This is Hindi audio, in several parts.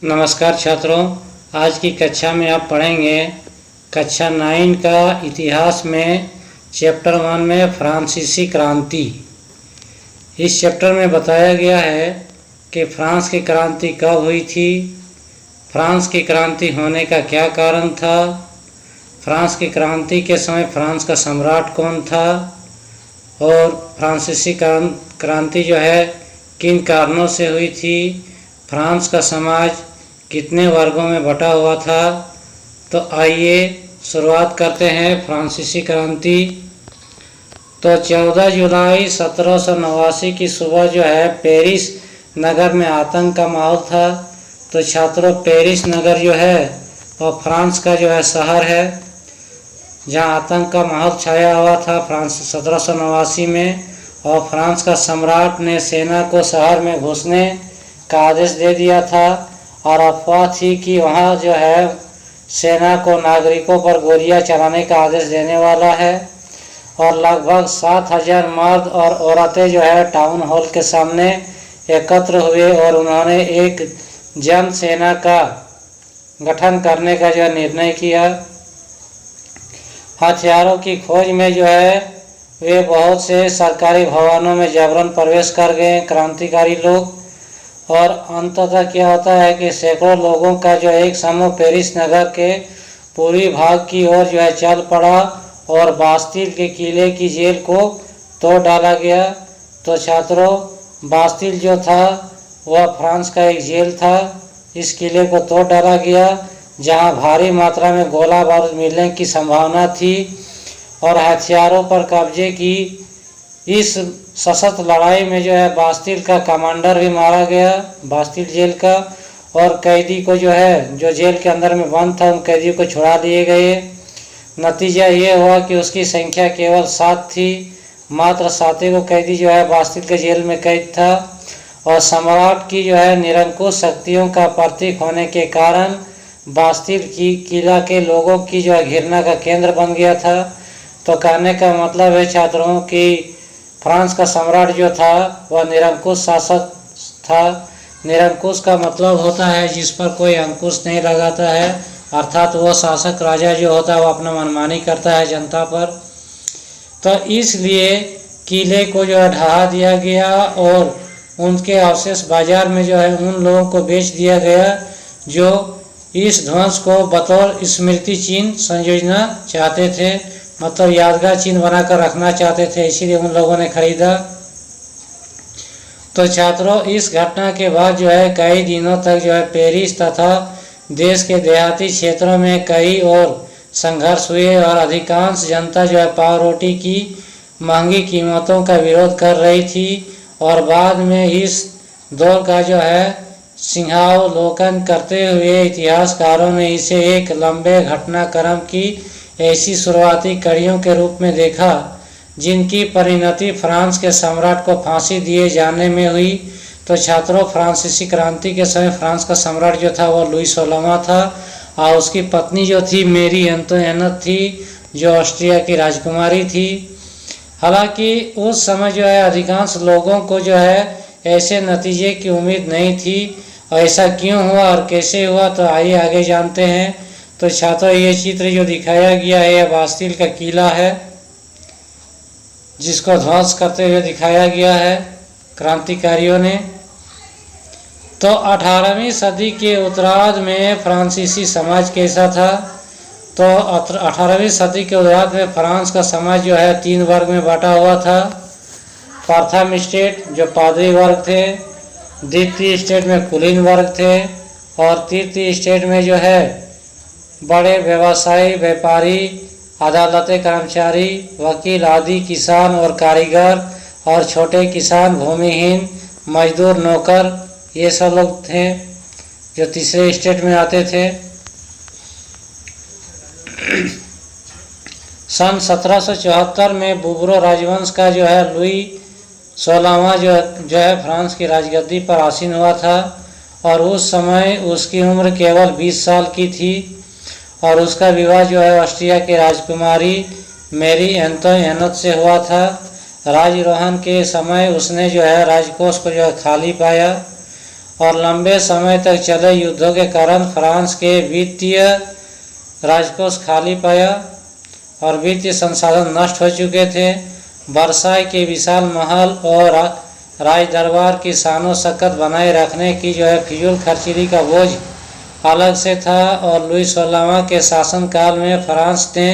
नमस्कार छात्रों, आज की कक्षा में आप पढ़ेंगे कक्षा 9 का इतिहास में चैप्टर 1 में फ्रांसीसी क्रांति। इस चैप्टर में बताया गया है कि फ्रांस की क्रांति कब हुई थी, फ्रांस की क्रांति होने का क्या कारण था, फ्रांस की क्रांति के समय फ्रांस का सम्राट कौन था और फ्रांसीसी क्रांति जो है किन कारणों से हुई थी, फ्रांस का समाज कितने वर्गों में बटा हुआ था। तो आइए शुरुआत करते हैं फ्रांसीसी क्रांति। तो 14 जुलाई 1789 की सुबह जो है पेरिस नगर में आतंक का माहौल था। तो छात्रों, पेरिस नगर जो है और फ्रांस का जो है शहर है जहां आतंक का माहौल छाया हुआ था फ्रांस 1789 में, और फ्रांस का सम्राट ने सेना को शहर में घुसने का आदेश दे दिया था और अफवाह थी कि वहां जो है सेना को नागरिकों पर गोलियां चलाने का आदेश देने वाला है। और लगभग 7000 मर्द और औरतें जो है टाउन हॉल के सामने एकत्र हुए और उन्होंने एक जन सेना का गठन करने का जो निर्णय किया। हथियारों की खोज में जो है वे बहुत से सरकारी भवनों में जबरन प्रवेश कर गए क्रांतिकारी लोग, और अंततः क्या होता है कि सैकड़ों लोगों का जो एक समूह पेरिस नगर के पूर्वी भाग की ओर जो है चल पड़ा और बास्तिल के किले की जेल को तोड़ डाला गया। तो छात्रों, बास्तिल जो था वह फ्रांस का एक जेल था। इस किले को तोड़ डाला गया जहां भारी मात्रा में गोला बारूद मिलने की संभावना थी और हथियारों पर कब्जे की इस सशक्त लड़ाई में जो है बास्तिल का कमांडर भी मारा गया, बास्तिल जेल का, और कैदी को जो है जो जेल के अंदर में बंद था उन कैदियों को छुड़ा दिए गए। नतीजा ये हुआ कि उसकी संख्या केवल 7 थी, मात्र 7 को कैदी जो है बास्तिल के जेल में कैद था। और सम्राट की जो है निरंकुश शक्तियों का प्रतीक होने के कारण बास्तिल की किला के लोगों की जो है घृणा का केंद्र बन गया था। तो कहने का मतलब है छात्रों कि फ्रांस का सम्राट जो था वह निरंकुश शासक था। निरंकुश का मतलब होता है जिस पर कोई अंकुश नहीं लगाता है, अर्थात वो शासक राजा जो होता है वो अपना मनमानी करता है जनता पर। तो इसलिए किले को जो है ढहा दिया गया और उनके अवशेष बाजार में जो है उन लोगों को बेच दिया गया जो इस ध्वंस को बतौर स्मृति चिन्ह संयोजना चाहते थे, मतलब यादगार चिन्ह बनाकर रखना चाहते थे, इसीलिए उन लोगों ने खरीदा। तो छात्रों, इस घटना के बाद जो है कई दिनों तक जो है पेरिस तथा देश के देहाती क्षेत्रों में कई और संघर्ष हुए और अधिकांश जनता जो है पाव रोटी की महंगी कीमतों का विरोध कर रही थी। और बाद में इस दौर का जो है सिंहावलोकन करते हुए इतिहासकारों ने इसे एक लंबे घटनाक्रम की ऐसी शुरुआती कड़ियों के रूप में देखा जिनकी परिणति फ्रांस के सम्राट को फांसी दिए जाने में हुई। तो छात्रों, फ्रांसीसी क्रांति के समय फ्रांस का सम्राट जो था वह लुई 16वां था और उसकी पत्नी जो थी मेरी एंतोइनेट थी जो ऑस्ट्रिया की राजकुमारी थी। हालांकि उस समय जो है अधिकांश लोगों को जो है ऐसे नतीजे की उम्मीद नहीं थी। और ऐसा क्यों हुआ और कैसे हुआ, तो आइए आगे जानते हैं। तो छात्रों, ये चित्र जो दिखाया गया है यह बास्तिल का किला है जिसको ध्वंस करते हुए दिखाया गया है क्रांतिकारियों ने। तो 18वीं सदी के उत्तरार्ध में फ्रांसीसी समाज कैसा था, तो 18वीं सदी के उत्तरार्ध में फ्रांस का समाज जो है 3 वर्ग में बांटा हुआ था। प्रथम स्टेट जो पादरी वर्ग थे, द्वितीय स्टेट में कुलीन वर्ग थे, और तृतीय स्टेट में जो है बड़े व्यवसायी, व्यापारी, अदालतें कर्मचारी, वकील आदि, किसान और कारीगर, और छोटे किसान, भूमिहीन, मजदूर, नौकर, ये सब लोग थे जो तीसरे स्टेट में आते थे। सन 1774 में बुबरो राजवंश का जो है लुई 16वां जो है फ्रांस की राजगद्दी पर आसीन हुआ था और उस समय उसकी उम्र केवल 20 साल की थी और उसका विवाह जो है ऑस्ट्रिया की राजकुमारी मेरी एंतोइनेट से हुआ था। राजरोहन के समय उसने जो है राजकोष को जो है खाली पाया और लंबे समय तक चले युद्धों के कारण फ्रांस के वित्तीय राजकोष खाली पाया और वित्तीय संसाधन नष्ट हो चुके थे। वर्साई के विशाल महल और राज दरबार की शानो शौकत बनाए रखने की फिजूल खर्चीली का बोझ अलग से था। और लुई 16वां के शासनकाल में फ्रांस ने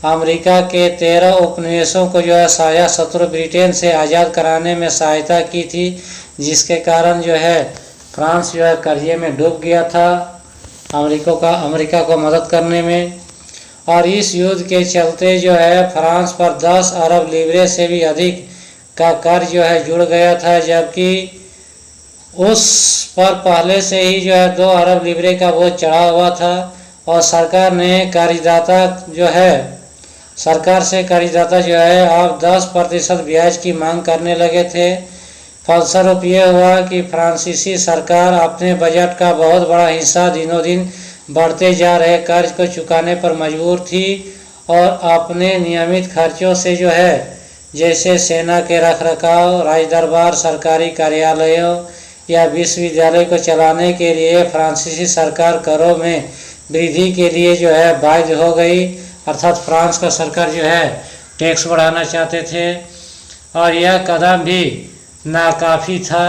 अमेरिका के 13 उपनिवेशों को साझा शत्रु ब्रिटेन से आज़ाद कराने में सहायता की थी, जिसके कारण फ्रांस कर्जे में डूब गया था अमेरिका को मदद करने में। और इस युद्ध के चलते फ्रांस पर 10 अरब लीवरे से भी अधिक का कर्ज जुड़ गया था, जबकि उस पर पहले से ही 2 अरब लीवरे का बोझ चढ़ा हुआ था। और सरकार से कर्जदाता अब 10% ब्याज की मांग करने लगे थे। फलस्वरूप ये हुआ कि फ्रांसीसी सरकार अपने बजट का बहुत बड़ा हिस्सा दिनों दिन बढ़ते जा रहे कर्ज को चुकाने पर मजबूर थी और अपने नियमित खर्चों से जैसे सेना के रखरखाव, राजदरबार, सरकारी कार्यालयों या विश्वविद्यालय को चलाने के लिए फ्रांसीसी सरकार करों में वृद्धि के लिए बाध्य हो गई। अर्थात फ्रांस का सरकार टैक्स बढ़ाना चाहते थे और यह कदम भी नाकाफ़ी था।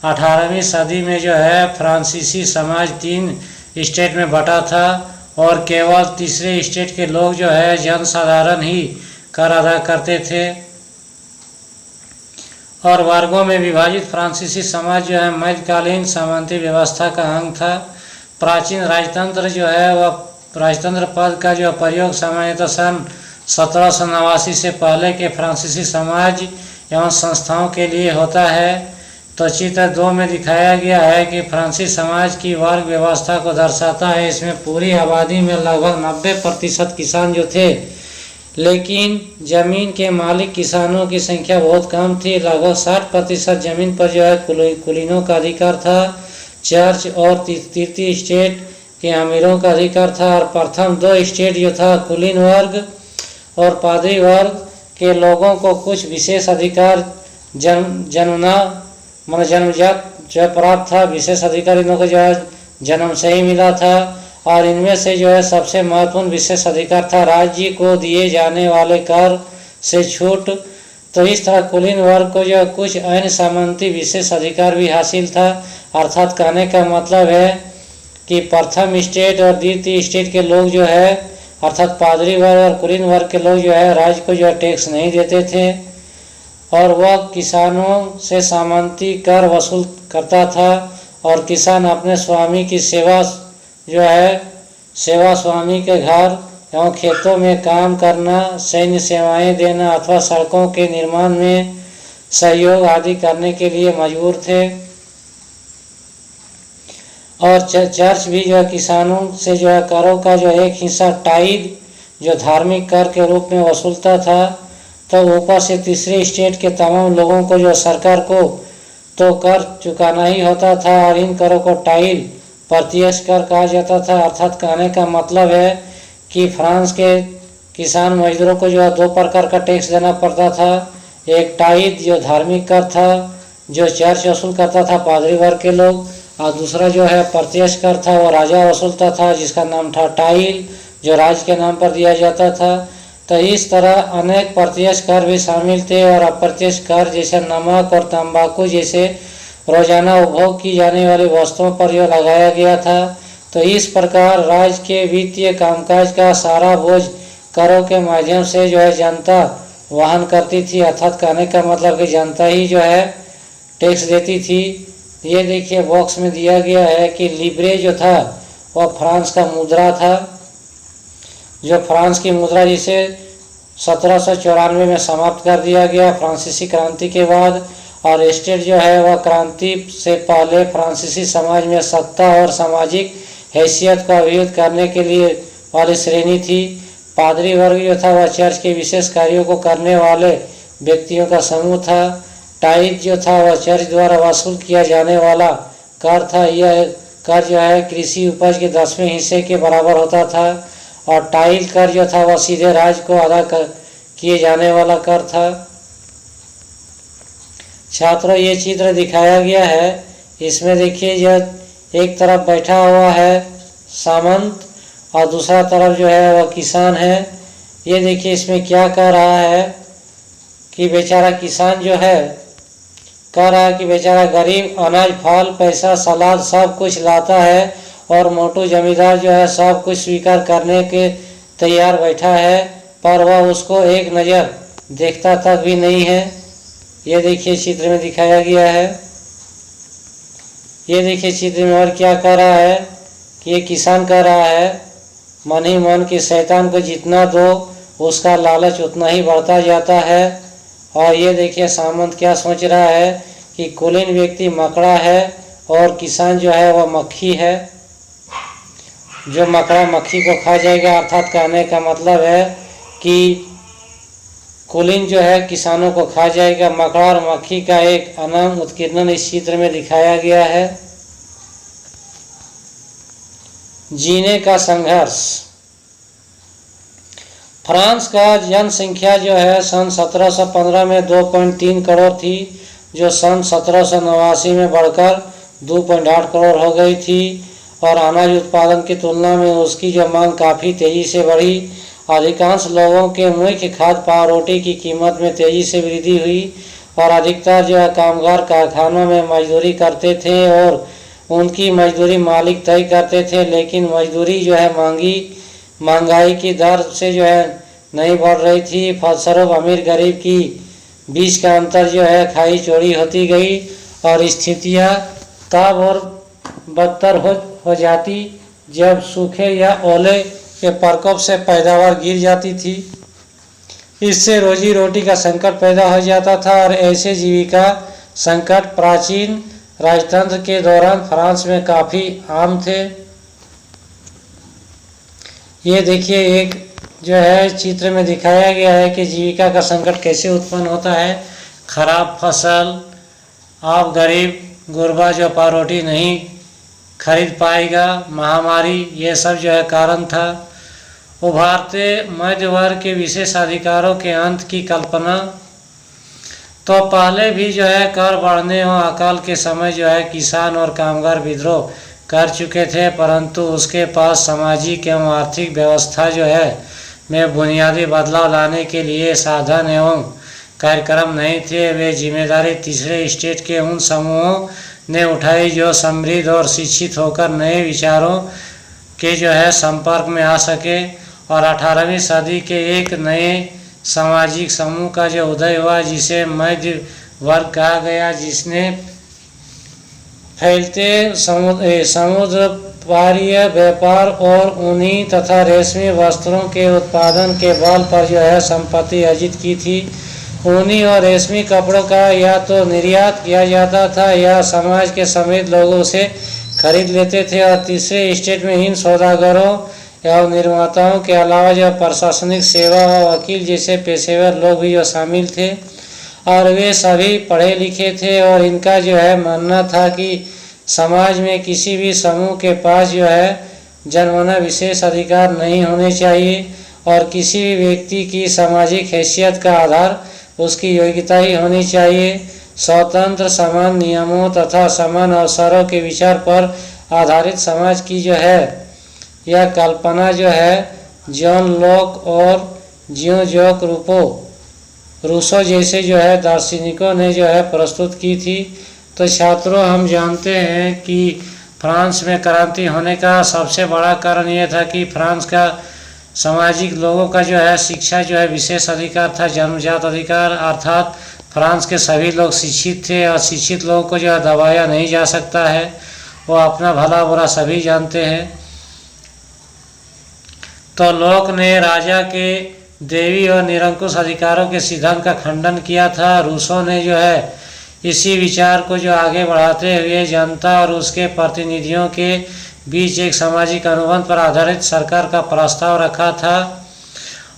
18वीं सदी में फ्रांसीसी समाज 3 स्टेट में बटा था और केवल तीसरे स्टेट के लोग जनसाधारण ही कर अदा करते थे। और वर्गों में विभाजित फ्रांसीसी समाज मध्यकालीन सामंती व्यवस्था का अंग था। प्राचीन राजतंत्र वह राजतंत्र पद का प्रयोग सामान्यतः सन 1789 से पहले के फ्रांसीसी समाज एवं संस्थाओं के लिए होता है। तो चित्र 2 में दिखाया गया है कि फ्रांसीसी समाज की वर्ग व्यवस्था को दर्शाता है। इसमें पूरी आबादी में लगभग 90% किसान थे, लेकिन जमीन के मालिक किसानों की संख्या बहुत कम थी। लगभग 60% जमीन पर कुलीनों का अधिकार था। चर्च और तृतीय स्टेट के अमीरों का अधिकार था और प्रथम 2 स्टेट था कुलीन वर्ग और पादरी वर्ग के लोगों को कुछ विशेष अधिकार जन्मजात प्राप्त था। विशेष अधिकार इनको जन्म से ही मिला था और इनमें से सबसे महत्वपूर्ण विशेष अधिकार था राज्य को दिए जाने वाले कर से छूट। तो इस तरह कुलीन वर्ग को कुछ अन्य सामंती विशेष अधिकार भी हासिल था। अर्थात कहने का मतलब है कि प्रथम स्टेट और द्वितीय स्टेट के लोग अर्थात पादरी वर्ग और कुलीन वर्ग के लोग राज्य को टैक्स नहीं देते थे और वह किसानों से सामंती कर वसूल करता था। और किसान अपने स्वामी की सेवा स्वामी के घर एवं खेतों में काम करना, सैन्य सेवाएं देना अथवा सड़कों के निर्माण में सहयोग आदि करने के लिए मजबूर थे। और चर्च भी किसानों से करों का एक हिस्सा टाइड धार्मिक कर के रूप में वसूलता था। तो ऊपर से तीसरे स्टेट के तमाम लोगों को सरकार को तो कर चुकाना ही होता था और इन करों को टाइल प्रत्यक्ष कर कहा जाता था। अर्थात कहने का मतलब है कि फ्रांस के किसान मजदूरों को 2 प्रकार का टैक्स देना पड़ता था। एक टाइड धार्मिक कर था जो चर्च वसूल करता था पादरी वर्ग के लोग, और दूसरा प्रत्यक्ष कर था वो राजा वसूलता था जिसका नाम था टाइल जो राज्य के नाम पर दिया जाता था। तो इस तरह अनेक प्रत्यक्ष कर भी शामिल थे और अप्रत्यक्ष कर जैसे नमक और तंबाकू जैसे रोजाना उपभोग की जाने वाली वस्तुओं पर लगाया गया था। तो इस प्रकार राज्य के वित्तीय कामकाज का सारा बोझ करों के माध्यम से जनता वहन करती थी। अर्थात कहने का मतलब कि जनता ही टैक्स देती थी। ये देखिए बॉक्स में दिया गया है कि लिब्रे था वह फ्रांस का मुद्रा था, जो फ्रांस की मुद्रा जिसे 1794 में समाप्त कर दिया गया फ्रांसीसी क्रांति के बाद। और स्टेट वह क्रांति से पहले फ्रांसीसी समाज में सत्ता और सामाजिक हैसियत को अभिव्यक्त करने के लिए वाली श्रेणी थी। पादरी वर्ग था वह चर्च के विशेष कार्यों को करने वाले व्यक्तियों का समूह था। टाइज था वह चर्च द्वारा वसूल किया जाने वाला कर था। यह कर कृषि उपज के 10वें हिस्से के बराबर होता था। और टाइल कर था वह सीधे राज्य को अदा किए जाने वाला कर था। छात्रों, ये चित्र दिखाया गया है इसमें देखिए जो एक तरफ बैठा हुआ है सामंत और दूसरा तरफ जो है वह किसान है। ये देखिए इसमें क्या कह रहा है कि बेचारा किसान जो है कह रहा है कि बेचारा गरीब अनाज फल पैसा सलाद सब कुछ लाता है और मोटू जमींदार जो है सब कुछ स्वीकार करने के तैयार बैठा है, पर वह उसको एक नज़र देखता तक भी नहीं है। ये देखिए चित्र में दिखाया गया है। ये देखिए चित्र में और क्या कह रहा है कि ये किसान कह रहा है मन ही मन कि शैतान को जितना दो उसका लालच उतना ही बढ़ता जाता है। और ये देखिए सामंत क्या सोच रहा है कि कुलीन व्यक्ति मकड़ा है और किसान जो है वह मक्खी है, जो मकड़ा मक्खी को खा जाएगा। अर्थात कहने का मतलब है कि कुलीन जो है किसानों को खा जाएगा। मकड़ा और मक्खी का एक अनंत उत्कीर्णन इस चित्र में दिखाया गया है। जीने का संघर्ष। फ्रांस का जनसंख्या जो है सन 1715 में 2.3 करोड़ थी, जो सन 1789 में बढ़कर 2.8 करोड़ हो गई थी। और अनाज उत्पादन की तुलना में उसकी जो मांग काफ़ी तेज़ी से बढ़ी। अधिकांश लोगों के मुख्य खाद्य पावरोटी की कीमत में तेज़ी से वृद्धि हुई और अधिकतर जो है कामगार कारखानों में मजदूरी करते थे और उनकी मजदूरी मालिक तय करते थे, लेकिन मजदूरी जो है महंगाई की दर से जो है नहीं बढ़ रही थी। फलस्वरूप अमीर गरीब की बीच का अंतर जो है खाई चोरी होती गई और स्थितियाँ तब और बदतर हो जाती जब सूखे या ओले के प्रकोप से पैदावार गिर जाती थी। इससे रोजी रोटी का संकट पैदा हो जाता था और ऐसे जीविका संकट प्राचीन राजतंत्र के दौरान फ्रांस में काफ़ी आम थे। ये देखिए एक जो है चित्र में दिखाया गया है कि जीविका का संकट कैसे उत्पन्न होता है। खराब फसल, आप गरीब गुरबा जो पावरोटी नहीं खरीद पाएगा, महामारी, ये सब जो है कारण था। उभारते मध्य वर्ग के विशेषाधिकारों के अंत की कल्पना। तो पहले भी जो है कर बढ़ने और अकाल के समय जो है किसान और कामगार विद्रोह कर चुके थे, परंतु उसके पास सामाजिक एवं आर्थिक व्यवस्था जो है में बुनियादी बदलाव लाने के लिए साधन एवं कार्यक्रम नहीं थे। वे जिम्मेदारी तीसरे स्टेट के उन समूहों ने उठाई जो समृद्ध और शिक्षित होकर नए विचारों के जो है संपर्क में आ सके और 18वीं सदी के एक नए सामाजिक समूह का जो उदय हुआ जिसे मध्य वर्ग कहा गया, जिसने फैलते समुद्र पारीय व्यापार और ऊनी तथा रेशमी वस्त्रों के उत्पादन के बल पर जो है संपत्ति अर्जित की थी। ऊनी और रेशमी कपड़ों का या तो निर्यात किया जाता था या समाज के समृद्ध लोगों से खरीद लेते थे। और तीसरे स्टेट में इन सौदागरों एवं निर्माताओं के अलावा जो प्रशासनिक सेवा व वकील जैसे पेशेवर लोग भी जो शामिल थे और वे सभी पढ़े लिखे थे। और इनका जो है मानना था कि समाज में किसी भी समूह के पास जो है जनमना विशेष अधिकार नहीं होने चाहिए और किसी भी व्यक्ति की सामाजिक हैसियत का आधार उसकी योग्यता ही होनी चाहिए। स्वतंत्र समान नियमों तथा समान अवसरों के विचार पर आधारित समाज की जो है यह कल्पना जो है जॉन लॉक और जीन जैक रूसो जैसे जो है दार्शनिकों ने जो है प्रस्तुत की थी। तो छात्रों, हम जानते हैं कि फ्रांस में क्रांति होने का सबसे बड़ा कारण यह था कि फ्रांस का सामाजिक लोगों का जो है शिक्षा जो है विशेष अधिकार था, जन्मजात अधिकार, अर्थात फ्रांस के सभी लोग शिक्षित थे और शिक्षित लोगों को जो है दबाया नहीं जा सकता है, वो अपना भला बुरा सभी जानते हैं। तो लोक ने राजा के देवी और निरंकुश अधिकारों के सिद्धांत का खंडन किया था। रूसो ने जो है इसी विचार को जो आगे बढ़ाते हुए जनता और उसके प्रतिनिधियों के बीच एक सामाजिक अनुबंध पर आधारित सरकार का प्रस्ताव रखा था।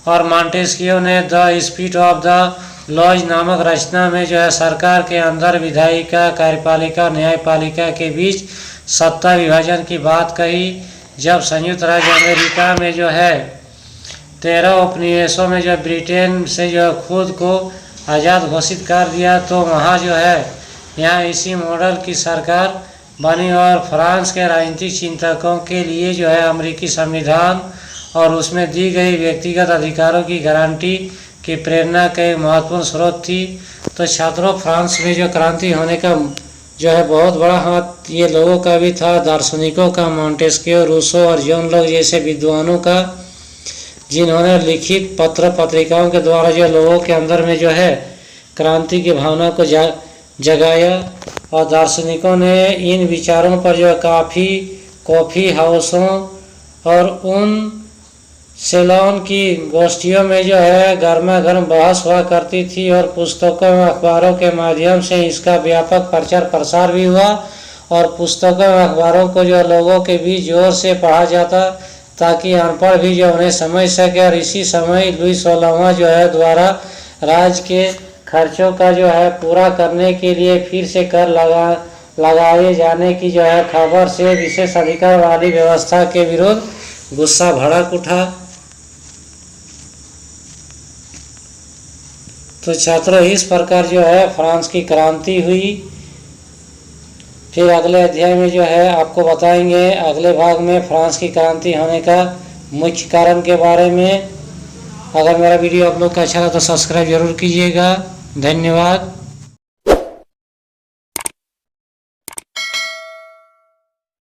और मॉन्टेस्क्यू ने the spirit of the laws नामक रचना में जो है सरकार के अंदर विधायिका, कार्यपालिका, न्यायपालिका के बीच सत्ता विभाजन की बात कही। जब संयुक्त राज्य अमेरिका में जो है 13 उपनिवेशों में जो ब्रिटेन से जो खुद को आज़ाद घोषित कर दिया, तो वहाँ जो है यहाँ इसी मॉडल की सरकार बनी और फ्रांस के राजनीतिक चिंतकों के लिए जो है अमेरिकी संविधान और उसमें दी गई व्यक्तिगत अधिकारों की गारंटी की प्रेरणा का एक महत्वपूर्ण स्रोत थी। तो छात्रों, फ्रांस में जो क्रांति होने का जो है बहुत बड़ा हाथ ये लोगों का भी था, दार्शनिकों का, मॉन्टेस्क्यू, रूसो और जॉन लॉक जैसे विद्वानों का, जिन्होंने लिखित पत्र पत्रिकाओं के द्वारा जो लोगों के अंदर में जो है क्रांति की भावना को जगाया। और दार्शनिकों ने इन विचारों पर जो काफ़ी कॉफ़ी हाउसों और उन सेलोन की गोष्ठियों में जो है गर्मा गर्म बहस हुआ करती थी और पुस्तकों और अखबारों के माध्यम से इसका व्यापक प्रचार प्रसार भी हुआ और पुस्तकों और अखबारों को जो लोगों के बीच जोर से पढ़ा जाता ताकि अनपढ़ भी जो उन्हें समझ सके। और इसी समय लुई 16वां जो है द्वारा राज्य के खर्चों का जो है पूरा करने के लिए फिर से कर लगाए जाने की जो है खबर से विशेष अधिकार वाली व्यवस्था के विरुद्ध गुस्सा भड़क उठा। तो छात्रों, इस प्रकार जो है फ्रांस की क्रांति हुई। फिर अगले अध्याय में जो है आपको बताएंगे अगले भाग में फ्रांस की क्रांति होने का मुख्य कारण के बारे में। अगर मेरा वीडियो आप लोग का अच्छा लगा तो सब्सक्राइब जरूर कीजिएगा। धन्यवाद।